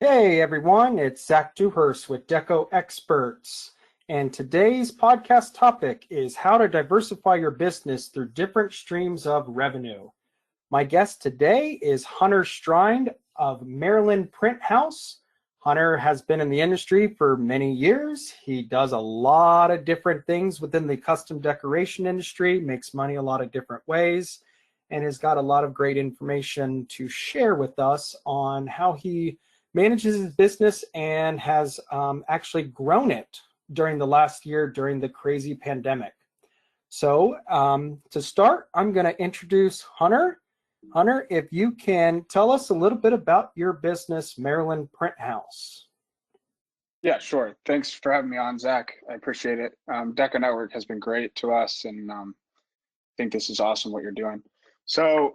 Hey everyone, it's Zach Dewhurst with Deco Experts. And today's podcast topic is how to diversify your business through different streams of revenue. My guest today is Hunter Strine of Maryland Print House. Hunter has been in the industry for many years. He does a lot of different things within the custom decoration industry, makes money a lot of different ways, and has got a lot of great information to share with us on how he manages his business and has actually grown it during the last year during the crazy pandemic. So to start, I'm going to introduce Hunter. Hunter, if you can tell us a little bit about your business, Maryland Print House. Yeah, sure. Thanks for having me on, Zach. I appreciate it. DecoNetwork has been great to us, and I think this is awesome what you're doing. So,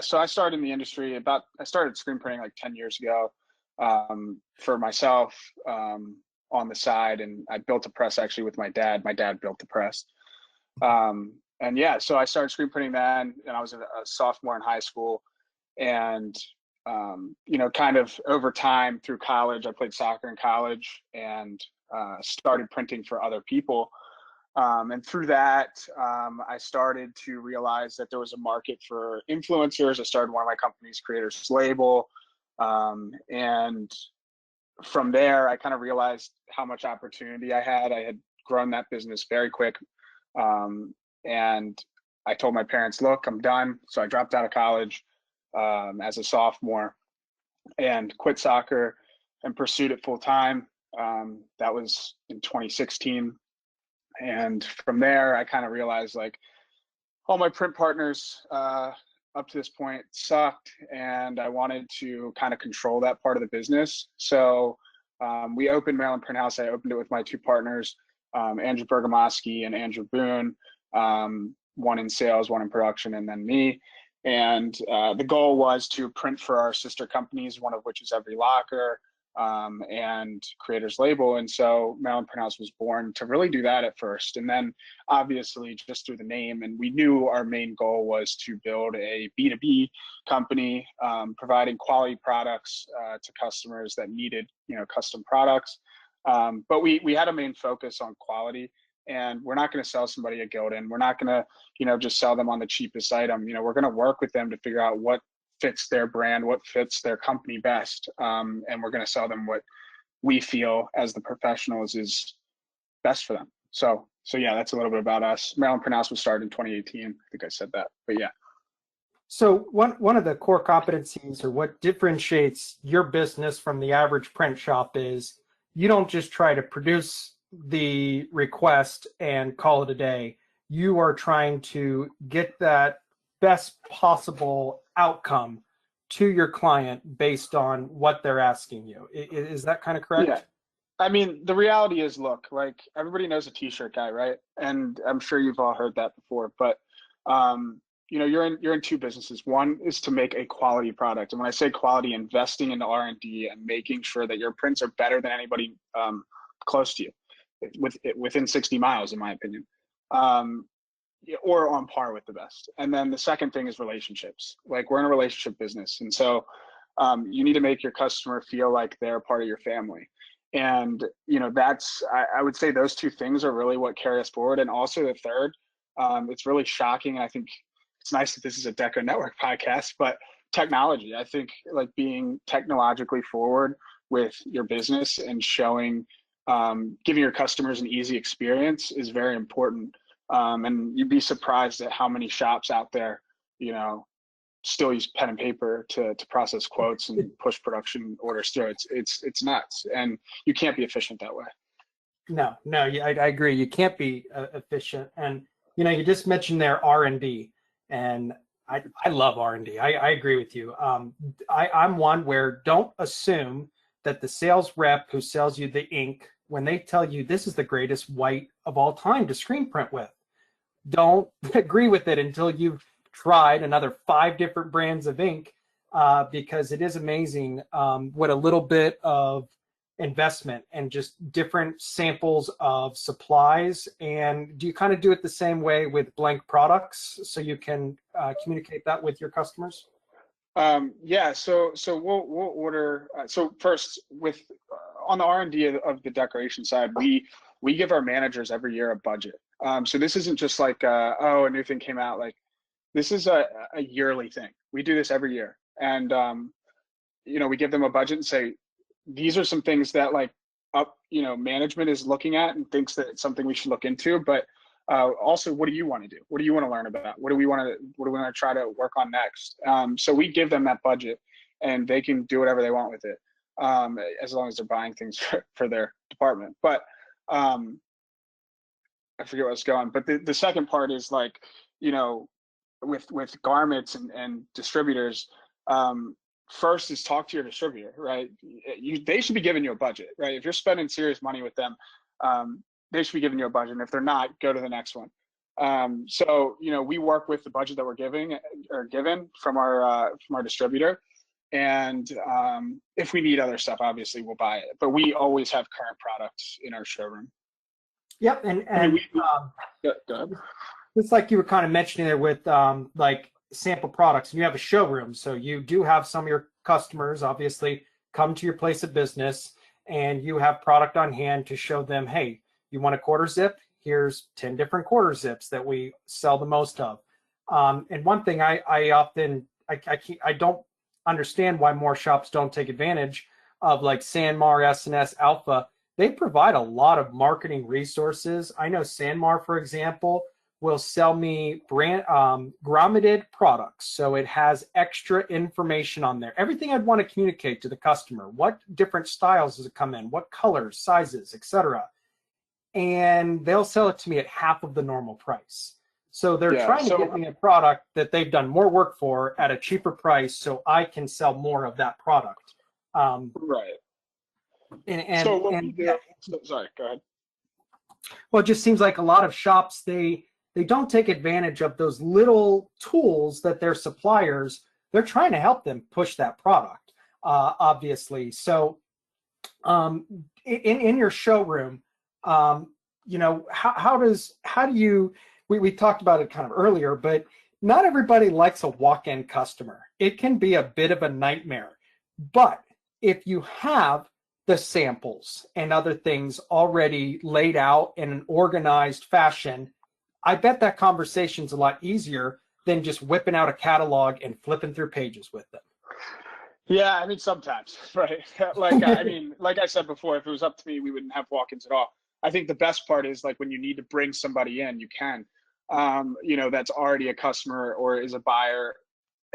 so I started in the industry I started screen printing like 10 years ago for myself on the side, and I built a press actually with my dad. My dad built the press. So I started screen printing then, and I was a sophomore in high school. And, kind of over time through college, I played soccer in college and started printing for other people. And through that, I started to realize that there was a market for influencers. I started one of my companies, Creators Label. And from there, I kind of realized how much opportunity I had. I had grown that business very quick. And I told my parents, look, I'm done. So I dropped out of college as a sophomore and quit soccer and pursued it full time. That was in 2016. And from there, I kind of realized like all my print partners up to this point sucked, and I wanted to kind of control that part of the business. So we opened Maryland Print House. I opened it with my two partners, Andrew Bergamaschi and Andrew Boone, one in sales, one in production, and then me. And the goal was to print for our sister companies, one of which is Every Locker and Creators Label. And so Maryland Print House was born to really do that at first. And then obviously just through the name, and we knew our main goal was to build a B2B company, providing quality products to customers that needed, custom products. But we had a main focus on quality. And we're not going to sell somebody a Gildan. We're not going to, just sell them on the cheapest item. We're going to work with them to figure out what fits their brand, what fits their company best. And we're going to sell them what we feel as the professionals is best for them. So yeah, that's a little bit about us. Maryland Print House was started in 2018. I think I said that, but yeah. So one of the core competencies, or what differentiates your business from the average print shop, is you don't just try to produce the request and call it a day. You are trying to get that best possible outcome to your client based on what they're asking you. Is that kind of correct? Yeah. I mean, the reality is, look, like everybody knows a t-shirt guy, right? And I'm sure you've all heard that before, but you're in two businesses. One is to make a quality product. And when I say quality, investing in R&D and making sure that your prints are better than anybody close to you, within 60 miles, in my opinion, or on par with the best. And then the second thing is relationships. Like, we're in a relationship business. And so you need to make your customer feel like they're part of your family. And, I would say those two things are really what carry us forward. And also the third, it's really shocking. And I think it's nice that this is a DecoNetwork podcast, but technology. I think like being technologically forward with your business and showing, giving your customers an easy experience is very important. And you'd be surprised at how many shops out there, still use pen and paper to process quotes and push production orders through. It's nuts, and you can't be efficient that way. No, I agree. You can't be efficient. And you just mentioned there R&D, and I love R&D. I agree with you. I'm one where don't assume that the sales rep who sells you the ink, when they tell you this is the greatest white of all time to screen print with, don't agree with it until you've tried another 5 different brands of ink, because it is amazing what a little bit of investment and just different samples of supplies. And do you kind of do it the same way with blank products so you can communicate that with your customers? Yeah, so we'll order. So first, with on the R&D of the decoration side, we give our managers every year a budget. So this isn't just like oh, a new thing came out. Like, this is a yearly thing. We do this every year, and we give them a budget and say, these are some things that like management is looking at and thinks that it's something we should look into. But also, what do you want to do? What do you want to learn about? What do we want to try to work on next? So we give them that budget, and they can do whatever they want with it, as long as they're buying things for their department. But I forget where I was going. But the second part is like, with garments and distributors, first is talk to your distributor, right? They should be giving you a budget, right? If you're spending serious money with them, they should be giving you a budget. And if they're not, go to the next one. So we work with the budget that we're given from our distributor. And if we need other stuff, obviously we'll buy it. But we always have current products in our showroom. Yep, and go ahead. it's like you were kind of mentioning there with like sample products, and you have a showroom, so you do have some of your customers obviously come to your place of business, and you have product on hand to show them, hey, you want a quarter zip? Here's 10 different quarter zips that we sell the most of. And one thing I don't understand why more shops don't take advantage of, like Sanmar, S&S, Alpha. They provide a lot of marketing resources. I know Sanmar, for example, will sell me brand grommeted products. So it has extra information on there. Everything I'd want to communicate to the customer. What different styles does it come in? What colors, sizes, etc. And they'll sell it to me at half of the normal price. So they're trying to get me a product that they've done more work for at a cheaper price, so I can sell more of that product. Right. Sorry, go ahead. Well, it just seems like a lot of shops, they don't take advantage of those little tools that their suppliers, they're trying to help them push that product, obviously. So in your showroom, how do you, we talked about it kind of earlier, but not everybody likes a walk-in customer. It can be a bit of a nightmare. But if you have the samples and other things already laid out in an organized fashion, I bet that conversation's a lot easier than just whipping out a catalog and flipping through pages with them. Yeah, I mean, sometimes, right? Like, like I said before, if it was up to me, we wouldn't have walk-ins at all. I think the best part is like when you need to bring somebody in, you can, that's already a customer or is a buyer,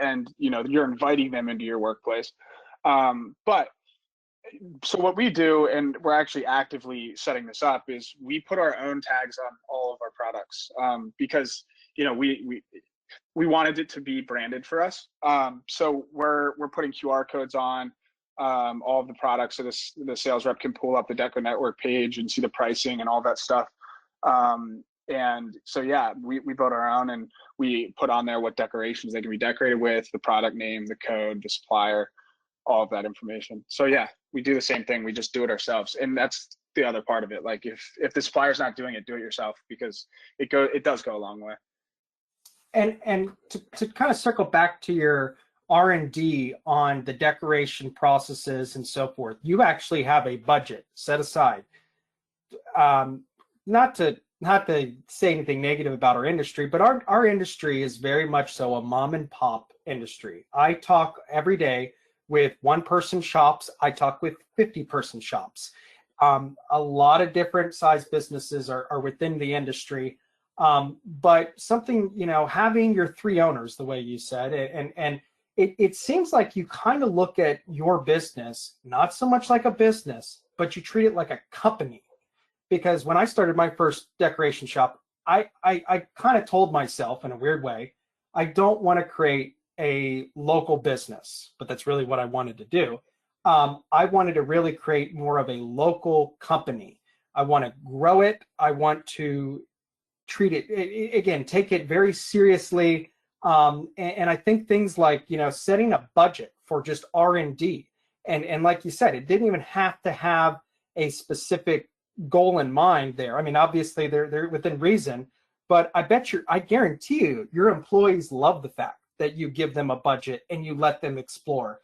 and, you're inviting them into your workplace. But so what we do, and we're actually actively setting this up, is we put our own tags on all of our products, because we wanted it to be branded for us. So we're putting QR codes on all of the products, so the sales rep can pull up the DecoNetwork page and see the pricing and all that stuff. And so yeah, we built our own, and we put on there what decorations they can be decorated with, the product name, the code, the supplier, all of that information. So yeah, we do the same thing. We just do it ourselves, and that's the other part of it. Like if the supplier's not doing it, do it yourself, because it does go a long way. And to kind of circle back to your R&D on the decoration processes and so forth, you actually have a budget set aside. Not to say anything negative about our industry, but our industry is very much so a mom and pop industry. I talk every day with 1-person shops. I talk with 50-person shops. A lot of different size businesses are within the industry. But something, having your 3 owners, the way you said, and it seems like you kind of look at your business, not so much like a business, but you treat it like a company. Because when I started my first decoration shop, I kind of told myself in a weird way, I don't want to create a local business, but that's really what I wanted to do. I wanted to really create more of a local company. I want to grow it. I want to treat it, again, take it very seriously. And I think things like, setting a budget for just R&D. And like you said, it didn't even have to have a specific goal in mind there. I mean, obviously they're within reason, but I guarantee you, your employees love the fact that you give them a budget and you let them explore,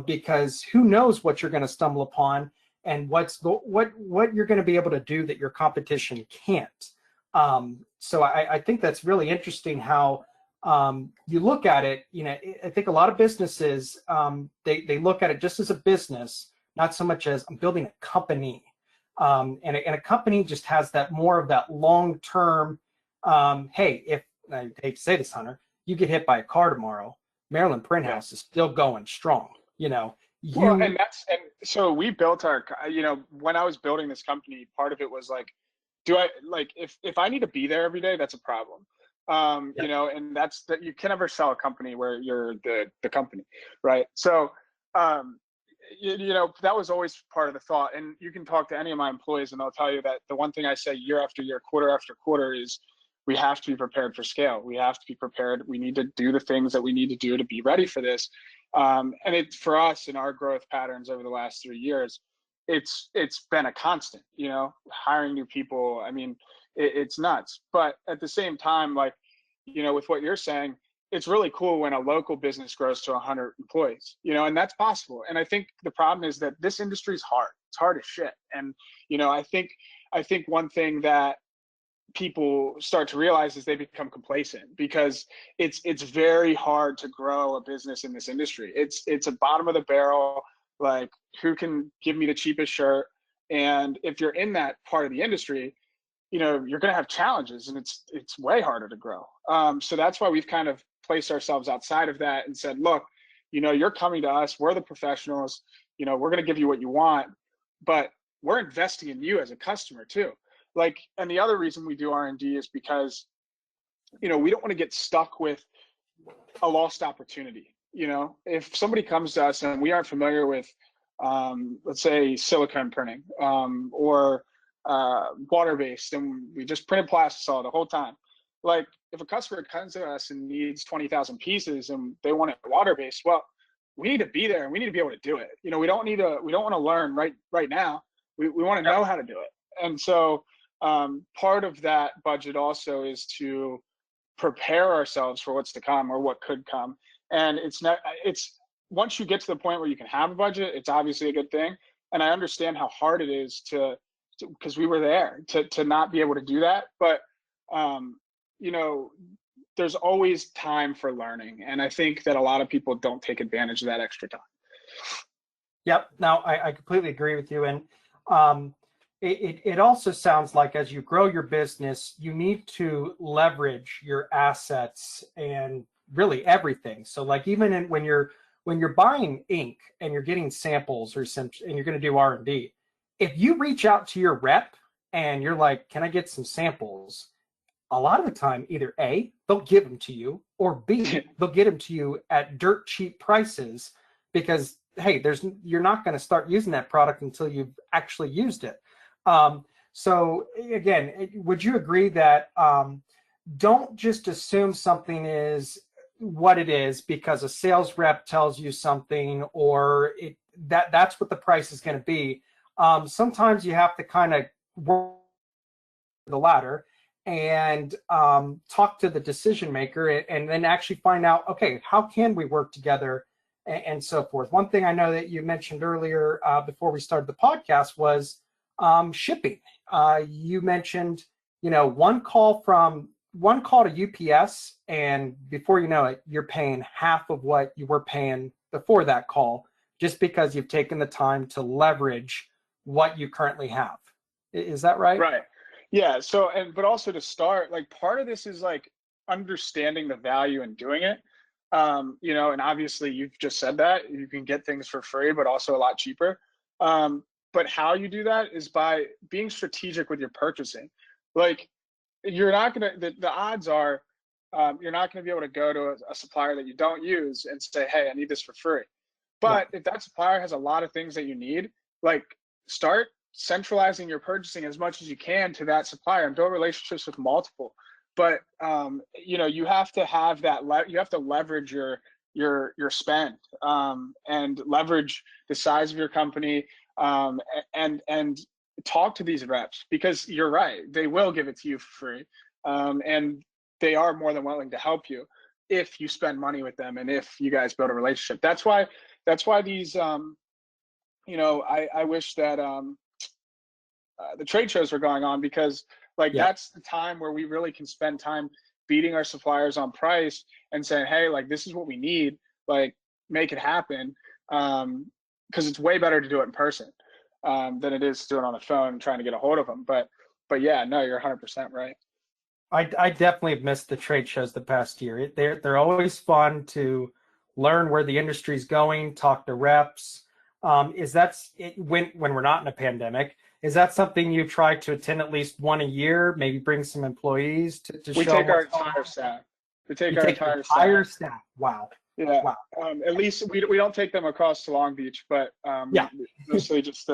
because who knows what you're going to stumble upon and what you're going to be able to do that your competition can't. So I think that's really interesting how you look at it. You know, I think a lot of businesses, they look at it just as a business, not so much as I'm building a company. And a company just has that more of that long-term, hey, if I hate to say this, Hunter, you get hit by a car tomorrow, Maryland Print House is still going strong. You know, Well, and so we built our, you know, when I was building this company, part of it was like, do I like, if I need to be there every day, that's a problem. You know, and that's that you can never sell a company where you're the company, right? So, you know, that was always part of the thought. And you can talk to any of my employees and they'll tell you that the one thing I say year after year, quarter after quarter is we have to be prepared for scale. We have to be prepared. We need to do the things that we need to do to be ready for this. And it's for us in our growth patterns over the last 3 years, it's been a constant, you know, hiring new people. I mean, it's nuts. But at the same time, like, you know, with what you're saying, it's really cool when a local business grows to 100 employees, you know, and that's possible. And I think the problem is that this industry is hard. It's hard as shit. And, you know, I think one thing that people start to realize is they become complacent because it's very hard to grow a business in this industry. It's a bottom of the barrel, like who can give me the cheapest shirt? And if you're in that part of the industry, you know, you're going to have challenges and it's way harder to grow. So that's why we've kind of placed ourselves outside of that and said, look, you know, you're coming to us, we're the professionals, you know, we're going to give you what you want, but we're investing in you as a customer too. Like, and the other reason we do R&D is because, you know, we don't want to get stuck with a lost opportunity. You know, if somebody comes to us and we aren't familiar with, let's say silicone printing, or water-based, and we just printed plastisol the whole time. Like, if a customer comes to us and needs 20,000 pieces and they want it water-based, well, we need to be there and we need to be able to do it. You know, we don't want to learn right now. We want to know how to do it. And so part of that budget also is to prepare ourselves for what's to come or what could come. And it's once you get to the point where you can have a budget, it's obviously a good thing. And I understand how hard it is because we were there to not be able to do that. But, you know, there's always time for learning. And I think that a lot of people don't take advantage of that extra time. Yep. No, I completely agree with you. And it also sounds like as you grow your business, you need to leverage your assets and really everything. So like even when you're buying ink and you're getting samples and you're going to do R&D, if you reach out to your rep and you're like, can I get some samples? A lot of the time, either A, they'll give them to you, or B, they'll get them to you at dirt cheap prices because, hey, you're not going to start using that product until you've actually used it. So again, would you agree that don't just assume something is what it is because a sales rep tells you something or that's what the price is going to be? Sometimes you have to kind of work the ladder and talk to the decision maker and then actually find out, okay, how can we work together and so forth. One thing I know that you mentioned earlier before we started the podcast was shipping. You mentioned, you know, one call to UPS, and before you know it, you're paying half of what you were paying before that call, just because you've taken the time to leverage what you currently have. Is that right? Right. Yeah. So, but also to start, like part of this is like understanding the value in doing it. You know, and obviously you've just said that you can get things for free, but also a lot cheaper. But how you do that is by being strategic with your purchasing. Like you're not going to, the odds are you're not going to be able to go to a supplier that you don't use and say, hey, I need this for free. But if that supplier has a lot of things that you need, like start centralizing your purchasing as much as you can to that supplier and build relationships with multiple. But you know, you have to have that. You have to leverage your spend and leverage the size of your company and talk to these reps because you're right, they will give it to you for free and they are more than willing to help you. if you spend money with them and if you guys build a relationship. That's why these, I wish that the trade shows were going on, because like that's the time where we really can spend time beating our suppliers on price and saying, hey, like this is what we need, like make it happen. Because it's way better to do it in person than it is to do it on the phone and trying to get a hold of them. But yeah, no, you're 100% right. I definitely have missed the trade shows the past year. They're always fun to learn where the industry's going, talk to reps. When we're not in a pandemic, is that something you try to attend at least one a year? Maybe bring some employees to show. We take our entire staff. We take our entire staff. Wow. Yeah. Wow. At least we don't take them across to Long Beach, but mostly just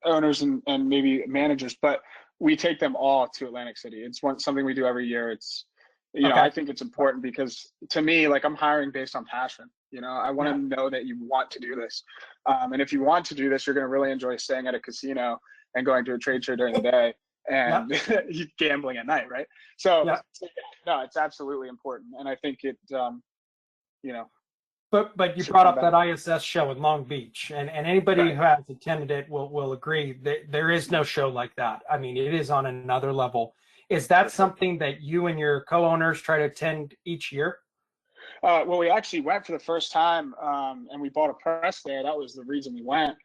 owners and maybe managers. But we take them all to Atlantic City. It's something we do every year. It's I think it's important, because to me, like, I'm hiring based on passion. I want to know that you want to do this. And if you want to do this, you're going to really enjoy staying at a casino and going to a trade show during the day and gambling at night, right? So, no, it's absolutely important. And I think it, But you brought up that ISS show in Long Beach, and anybody who has attended it will agree that there is no show like that. I mean, it is on another level. Is that something that you and your co-owners try to attend each year? Well, we actually went for the first time, and we bought a press there. That was the reason we went.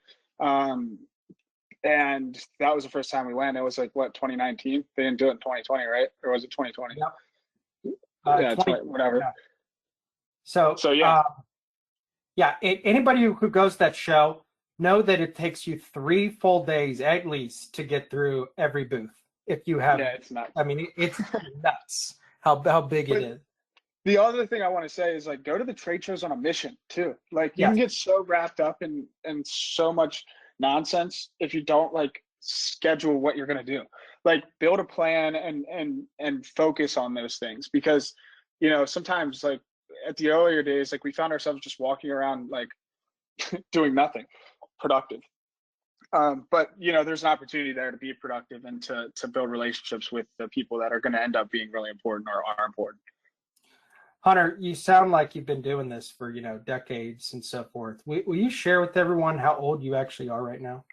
And that was the first time we went. It was like, 2019? They didn't do it in 2020, right? Or was it 2020? Yeah. whatever. Yeah. So anybody who goes to that show, know that it takes you 3 full days at least to get through every booth. If you have, it's nuts. I mean, it's nuts how big it is. The other thing I want to say is, like, go to the trade shows on a mission too. Like, you can get so wrapped up in so much nonsense if you don't like schedule what you're going to do. Like, build a plan and focus on those things, because sometimes, like, at the earlier days, like, we found ourselves just walking around like doing nothing productive. But there's an opportunity there to be productive and to build relationships with the people that are going to end up being really important or are important. Hunter, you sound like you've been doing this for decades and so forth. Will you share with everyone how old you actually are right now?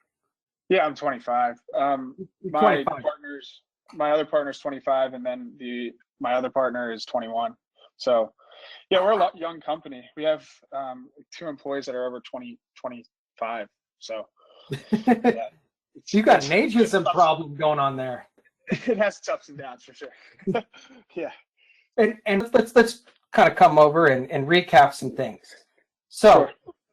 Yeah, I'm 25. My other partner's 25, and then my other partner is 21. So yeah, we're a young company. We have 2 employees that are over 25. So yeah, you got an ageism problem going on there. It has its ups and downs for sure. Yeah. And let's kind of come over and recap some things. So,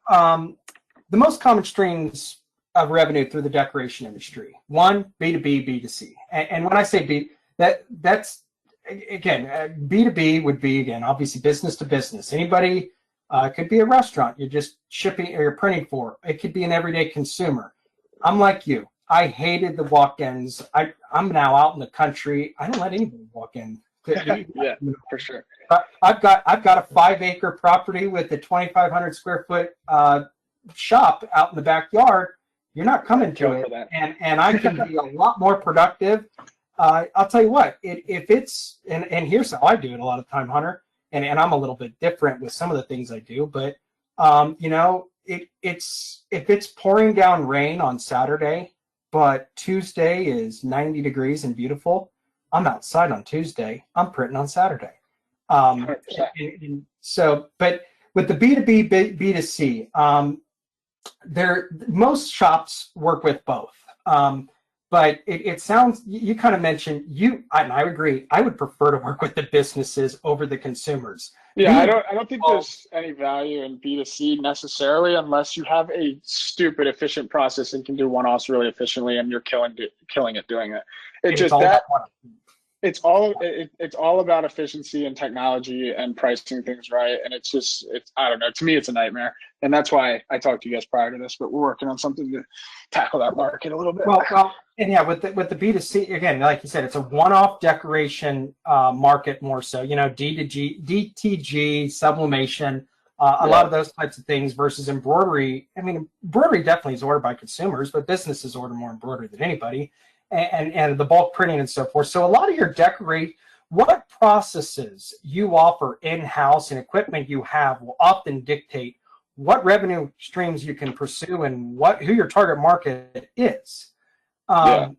the most common streams of revenue through the decoration industry: 1, B2B, B2C. And when I say that's again, B2B would be, again, obviously business to business. Anybody, could be a restaurant you're just shipping or you're printing for. It could be an everyday consumer. I'm like you. I hated the walk-ins. I'm now out in the country. I don't let anybody walk in. Yeah, for sure. I've got a 5-acre property with a 2,500 square foot shop out in the backyard. You're not coming to it, and I can be a lot more productive. I'll tell you what, if it's and here's how I do it a lot of the time, Hunter, and I'm a little bit different with some of the things I do, but it's if it's pouring down rain on Saturday, but Tuesday is 90 degrees and beautiful, I'm outside on Tuesday. I'm printing on Saturday. So, but with the B2B, B2C, most shops work with both. But it sounds, you kind of mentioned, and I agree, I would prefer to work with the businesses over the consumers. Yeah, I don't think there's any value in B2C necessarily, unless you have a stupid efficient process and can do one-offs really efficiently, and you're killing it doing it. It's all about efficiency and technology and pricing things right. And it's I don't know, to me, it's a nightmare. And that's why I talked to you guys prior to this, but we're working on something to tackle that market a little bit. Well, and yeah, with the B2C, again, like you said, it's a one-off decoration market more so, DTG, sublimation, a lot of those types of things versus embroidery. I mean, embroidery definitely is ordered by consumers, but businesses order more embroidery than anybody. And the bulk printing and so forth. So a lot of your what processes you offer in-house and equipment you have will often dictate what revenue streams you can pursue and who your target market is. Yeah.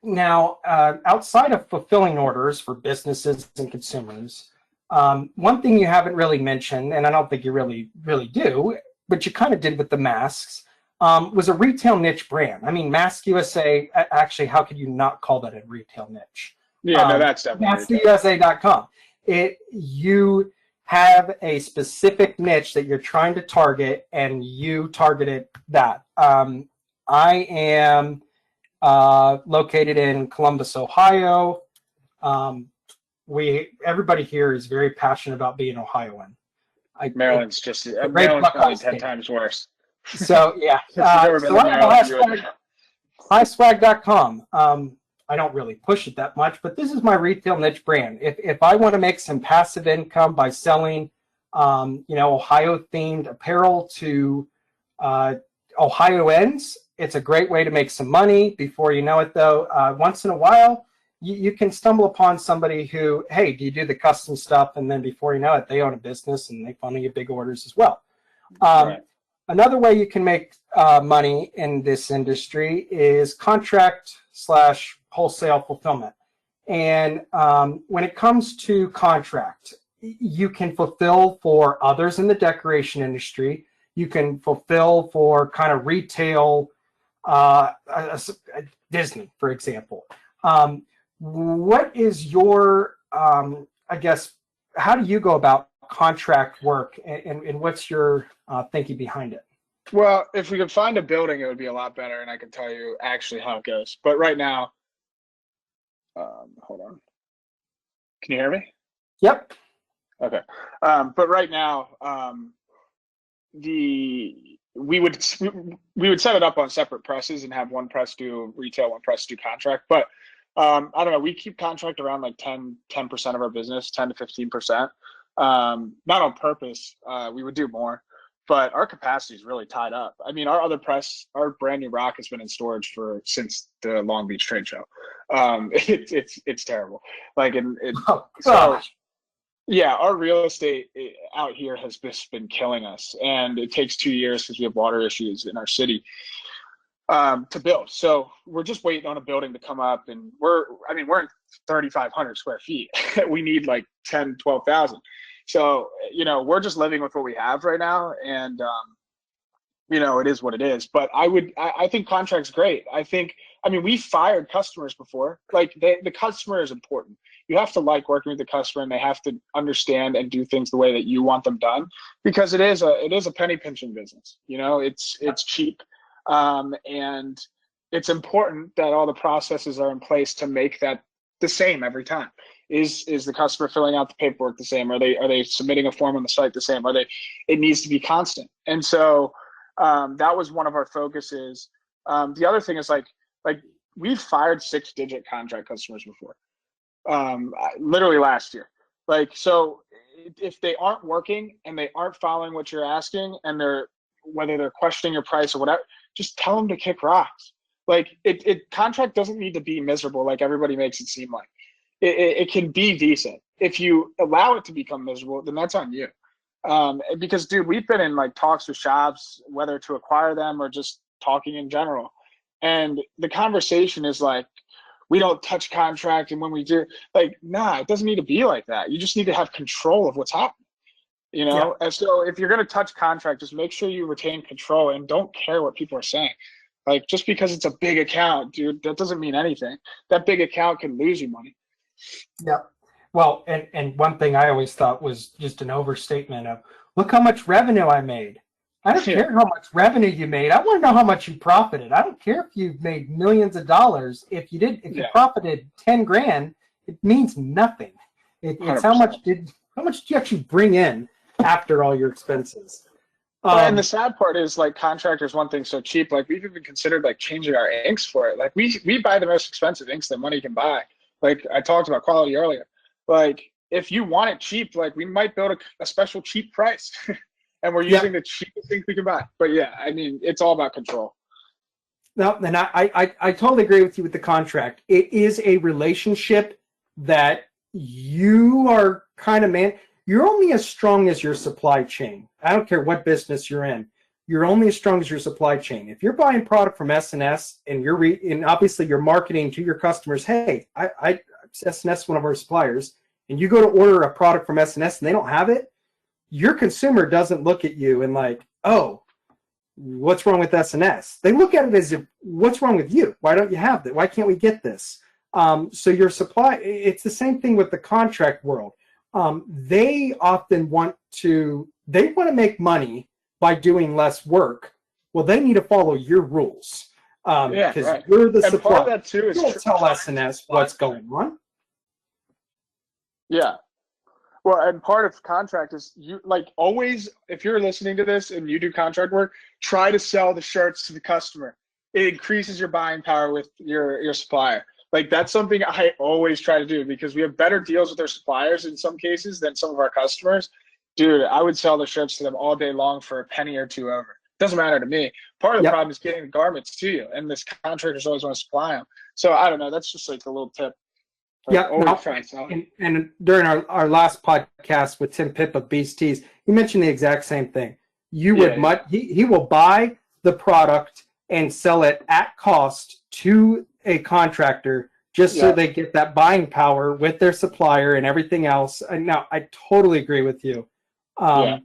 Now, outside of fulfilling orders for businesses and consumers, one thing you haven't really mentioned, and I don't think you really do, but you kind of did with the masks, was a retail niche brand. I mean, Mask USA, actually, how could you not call that a retail niche? Yeah, no, that's definitely That's the USA.com. You have a specific niche that you're trying to target, and you targeted that. I am located in Columbus, Ohio. Everybody here is very passionate about being Ohioan. Maryland's Maryland's probably 10 times worse. So yeah, so I have highswag.com. I don't really push it that much, but this is my retail niche brand. If I want to make some passive income by selling, Ohio themed apparel to Ohioans, it's a great way to make some money. Before you know it, though, once in a while, you can stumble upon somebody who, hey, do you do the custom stuff? And then before you know it, they own a business and they funnel you big orders as well. Right. Another way you can make money in this industry is contract/wholesale fulfillment. And when it comes to contract, you can fulfill for others in the decoration industry. You can fulfill for kind of retail, Disney, for example. What is your, I guess, how do you go about contract work, and what's your thinking behind it? Well, if we could find a building, it would be a lot better, and I can tell you actually how it goes. But right now, hold on. Can you hear me? Yep. Okay. But right now, we would set it up on separate presses and have one press do retail, one press do contract. But I don't know. We keep contract around like 10% of our business, 10 to 15%. Not on purpose. We would do more, but our capacity is really tied up. I mean, our other press, our brand new rock has been in storage since the Long Beach trade show. It's terrible. Like, yeah, our real estate out here has just been killing us, and it takes 2 years because we have water issues in our city to build. So we're just waiting on a building to come up, and we're in 3,500 square feet. We need like 10, 12,000. So, we're just living with what we have right now, and it is what it is. But I think contract's great. We fired customers before. Like, the customer is important. You have to like working with the customer, and they have to understand and do things the way that you want them done, because it is a penny pinching business. It's cheap, and it's important that all the processes are in place to make that the same every time. Is the customer filling out the paperwork the same? Are they submitting a form on the site the same? It needs to be constant. And so that was one of our focuses. The other thing is like we've fired 6-digit contract customers before. Literally last year. So if they aren't working and they aren't following what you're asking, and whether they're questioning your price or whatever, just tell them to kick rocks. Contract doesn't need to be miserable like everybody makes it seem like. It can be decent. If you allow it to become miserable, then that's on you. Because, dude, we've been in like talks with shops, whether to acquire them or just talking in general, and the conversation is like, we don't touch contract, and when we do, it doesn't need to be like that. You just need to have control of what's happening, Yeah. And so if you're going to touch contract, just make sure you retain control and don't care what people are saying. Just because it's a big account, dude, that doesn't mean anything. That big account can lose you money. Yeah. Well, and one thing I always thought was just an overstatement of, look how much revenue I made. I don't care how much revenue you made. I want to know how much you profited. I don't care if you've made millions of dollars. If you you profited 10 grand, it means nothing. It's how much did you actually bring in after all your expenses. And the sad part is, like, contractors want things so cheap. Like, we've even considered changing our inks for it. Like, we buy the most expensive inks that money can buy. Like, I talked about quality earlier. Like, if you want it cheap, we might build a special cheap price. And we're using the cheapest ink we can buy. But yeah, it's all about control. No, and I totally agree with you with the contract. It is a relationship that you are kind of you're only as strong as your supply chain. I don't care what business you're in. You're only as strong as your supply chain. If you're buying product from S&S and and obviously you're marketing to your customers, hey, S&S one of our suppliers, and you go to order a product from S&S and they don't have it, your consumer doesn't look at you and like, oh, what's wrong with S&S? They look at it as if, what's wrong with you? Why don't you have that? Why can't we get this? So your supply, it's the same thing with the contract world. They often want to make money by doing less work. Well, they need to follow your rules because right. you're the And supplier. part of that too is you don't tell S&S what's going on. Yeah. Well, and part of contract is you like always, if you're listening to this and you do contract work, try to sell the shirts to the customer. It increases your buying power with your supplier. Like that's something I always try to do because we have better deals with our suppliers in some cases than some of our customers. Dude, I would sell the shirts to them all day long for a penny or two over. Doesn't matter to me. Part of the problem is getting the garments to you, and this contractors always want to supply them. So I don't know. That's just like a little tip. And during our last podcast with Tim Pipp of Beast Tees, he mentioned the exact same thing. He will buy the product and sell it at cost to a contractor just so they get that buying power with their supplier and everything else. And now I totally agree with you. And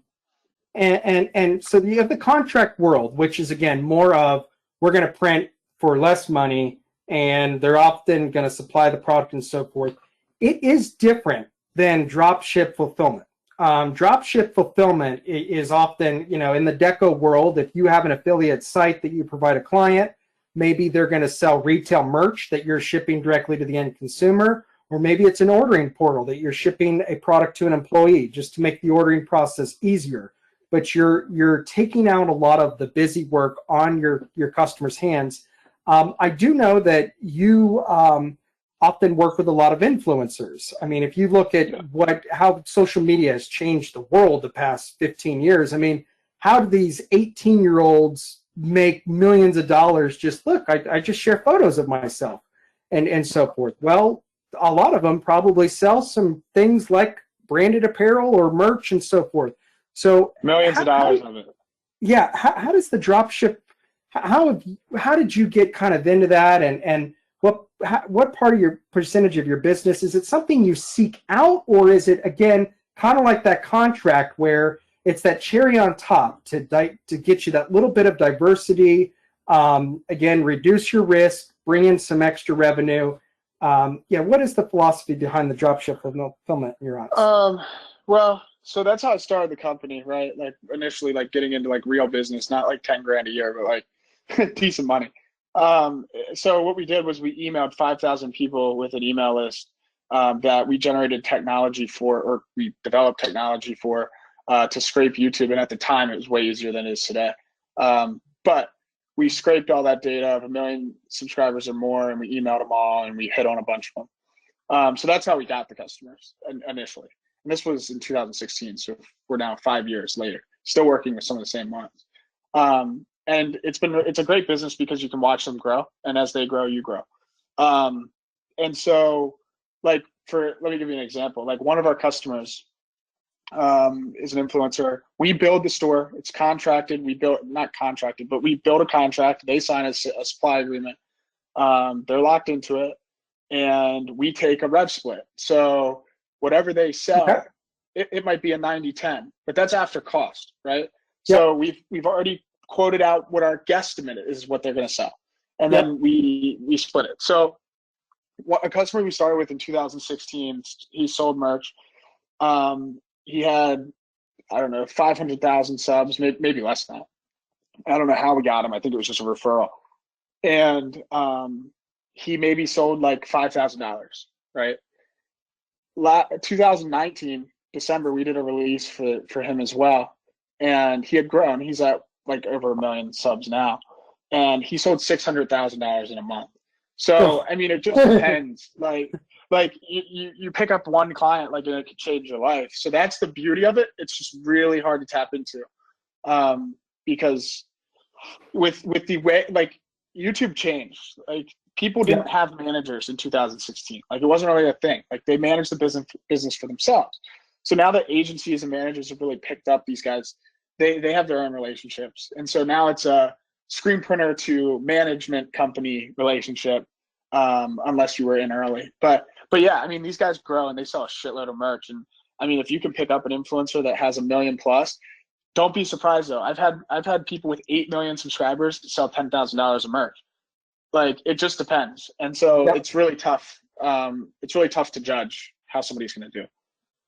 so you have the contract world, which is again more of we're going to print for less money and they're often going to supply the product and so forth. It is different than drop ship fulfillment. Drop ship fulfillment is often, in the deco world, if you have an affiliate site that you provide a client, maybe they're going to sell retail merch that you're shipping directly to the end consumer, or maybe it's an ordering portal that you're shipping a product to an employee just to make the ordering process easier. But you're taking out a lot of the busy work on your customers' hands. I do know that you often work with a lot of influencers. I mean, if you look at how social media has changed the world the past 15 years, I mean, how do these 18-year-olds make millions of dollars? Just look, I just share photos of myself and so forth. Well, a lot of them probably sell some things like branded apparel or merch and so forth. So millions of dollars of it. Yeah. How does the drop ship, how did you get kind of into that? And what part of your percentage of your business, is it something you seek out, or is it, again, kind of like that contract where it's that cherry on top to get you that little bit of diversity, again, reduce your risk, bring in some extra revenue? What is the philosophy behind the dropship fulfillment in your eyes? Well, so that's how I started the company, right? Like initially, like getting into like real business, not like 10 grand a year, but like decent money. So what we did was we emailed 5,000 people with an email list that we generated technology for, or we developed technology for, to scrape YouTube. And at the time, it was way easier than it is today. But we scraped all that data of 1 million subscribers or more, and we emailed them all, and we hit on a bunch of them. So that's how we got the customers initially. And this was in 2016. So we're now 5 years later, still working with some of the same ones. And it's a great business because you can watch them grow, and as they grow, you grow. And so like let me give you an example. Like one of our customers is an influencer. We build the store. It's contracted. Not contracted, but we build a contract. They sign a supply agreement. They're locked into it, and we take a rev split. So whatever they sell, it might be a 90-10, but that's after cost, right? So we've already quoted out what our guesstimate is what they're going to sell, and then we split it. So a customer we started with in 2016, he sold merch. He had, I don't know, 500,000 subs, maybe less than that. I don't know how we got him. I think it was just a referral. And he maybe sold like $5,000, right? 2019, December, we did a release for him as well. And he had grown. He's at like over 1 million subs now. And he sold $600,000 in a month. So, I mean, it just depends. Like you pick up one client, like, and it could change your life. So that's the beauty of it. It's just really hard to tap into, because with the way, like, YouTube changed. Like people didn't have managers in 2016. Like, it wasn't really a thing. Like, they managed the business for themselves. So now that agencies and managers have really picked up these guys, they have their own relationships. And so now it's a screen printer to management company relationship, unless you were in early. But yeah, I mean, these guys grow and they sell a shitload of merch. And I mean, if you can pick up an influencer that has 1 million plus, don't be surprised though. I've had people with 8 million subscribers sell $10,000 of merch. Like, it just depends. And so it's really tough. It's really tough to judge how somebody's going to do.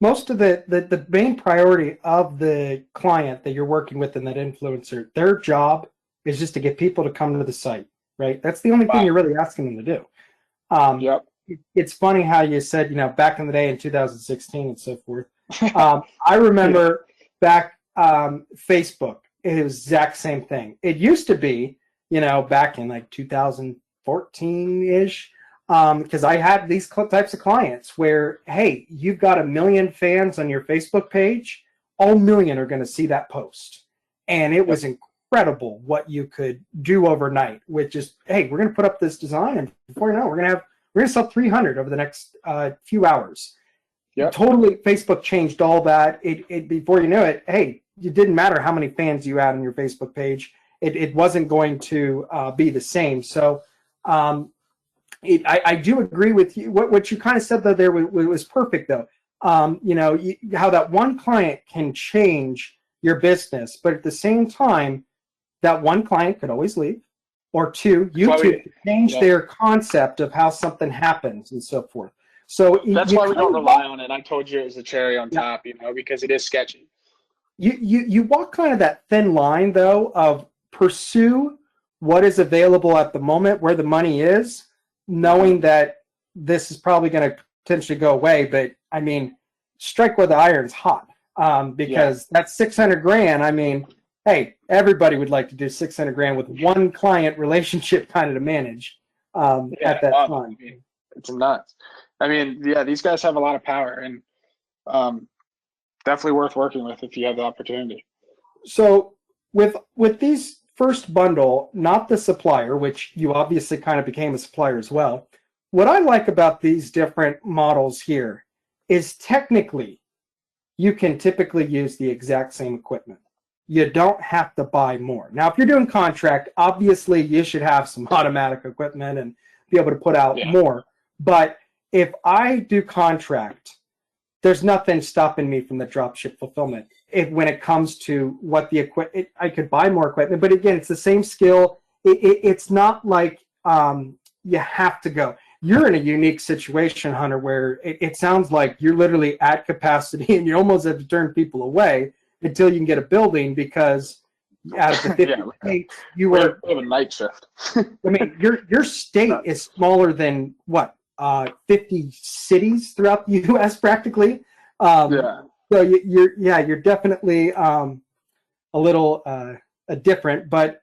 Most of the main priority of the client that you're working with and that influencer, their job is just to get people to come to the site, right? That's the only thing you're really asking them to do. It's funny how you said, back in the day in 2016 and so forth. I remember back Facebook, it was the exact same thing. It used to be, back in like 2014-ish, because I had these types of clients where, hey, you've got 1 million fans on your Facebook page, all 1 million are going to see that post. And it was incredible what you could do overnight with just, hey, we're going to put up this design, and before you know, we're going to sell 300 over the next few hours. Totally, Facebook changed all that. It before you know it, hey, it didn't matter how many fans you had on your Facebook page. It wasn't going to be the same. So I do agree with you. What you kind of said though there was perfect though. How that one client can change your business, but at the same time, that one client could always leave, or two, YouTube could change their concept of how something happens and so forth. So that's why we don't rely on it. I told you it was a cherry on top, because it is sketchy. You walk kind of that thin line though of pursue what is available at the moment, where the money is, knowing that this is probably going to potentially go away. But I mean, strike where the iron's hot, because that's 600 grand. I mean, hey, everybody would like to do 600 grand with one client relationship kind of to manage at that time. I mean, it's nuts. I mean, these guys have a lot of power, and definitely worth working with if you have the opportunity. So with these first bundle, not the supplier, which you obviously kind of became a supplier as well. What I like about these different models here is technically you can typically use the exact same equipment. You don't have to buy more. Now, if you're doing contract, obviously you should have some automatic equipment and be able to put out more. But if I do contract, there's nothing stopping me from the dropship fulfillment. When it comes to what the equipment, I could buy more equipment, but again, it's the same skill. It's not like you have to go. You're in a unique situation, Hunter, where it sounds like you're literally at capacity and you almost have to turn people away until you can get a building, because out of the 50 states, you we have a night shift. I mean, your state is smaller than what? 50 cities throughout the U.S. practically. So you're definitely a little different. But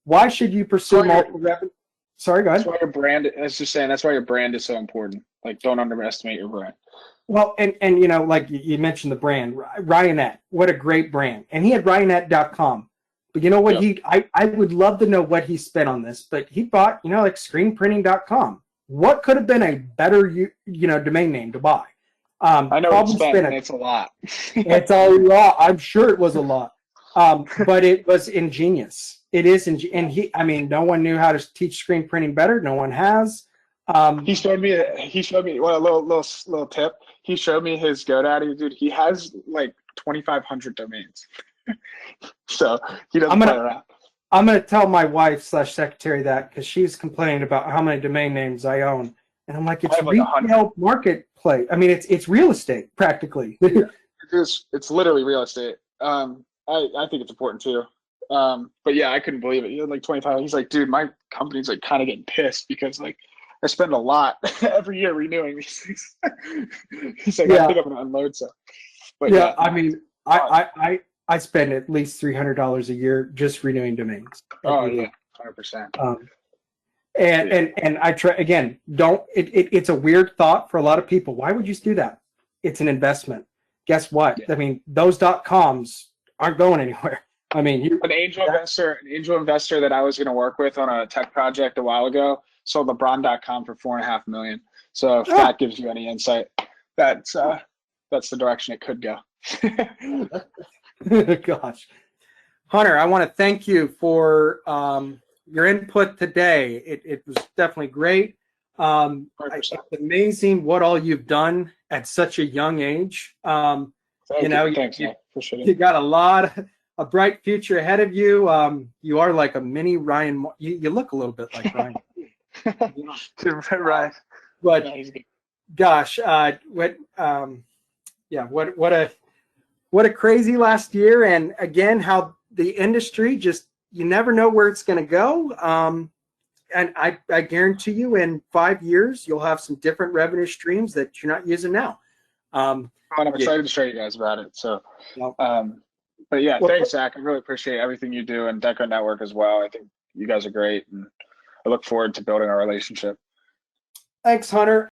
why should you pursue multiple revenue? Sorry, go ahead. That's why your brand. I was just saying, that's why your brand is so important. Like, don't underestimate your brand. Well, and like you mentioned the brand, Ryanette. What a great brand. And he had Ryanette.com. But you know what? I would love to know what he spent on this. But he bought, like screenprinting.com. What could have been a better, domain name to buy? I know it's a lot. It's a lot. I'm sure it was a lot. But it was ingenious. It is, and no one knew how to teach screen printing better. No one has. He showed me. Well, a little tip. He showed me his GoDaddy, dude. He has like 2,500 domains. So he doesn't play around. I'm going to tell my wife / secretary that, because she's complaining about how many domain names I own. And I'm like, it's retail marketplace. I mean, it's real estate practically. It's literally real estate. I think it's important too. But yeah, I couldn't believe it. He had like 25. He's like, dude, my company's like kind of getting pissed because like I spend a lot every year renewing these things. He's like, I think I'm going to unload some. But I mean, I spend at least $300 a year just renewing domains. Oh yeah, 100%. And I try again. It's a weird thought for a lot of people. Why would you do that? It's an investment. Guess what? I mean, those .coms aren't going anywhere. I mean, an angel investor that I was going to work with on a tech project a while ago sold LeBron.com for $4.5 million. So if that gives you any insight, that's the direction it could go. Gosh. Hunter, I want to thank you for your input today. It was definitely great. It's amazing what all you've done at such a young age. Thanks, man. Appreciate it. You got a bright future ahead of you. You are like a mini Ryan. You look a little bit like Ryan. Right. But gosh, what a crazy last year. And again, how the industry just, you never know where it's going to go. And I guarantee you in 5 years, you'll have some different revenue streams that you're not using now. I'm excited to show you guys about it. So, but yeah, thanks, Zach. I really appreciate everything you do, and DecoNetwork as well. I think you guys are great, and I look forward to building our relationship. Thanks, Hunter.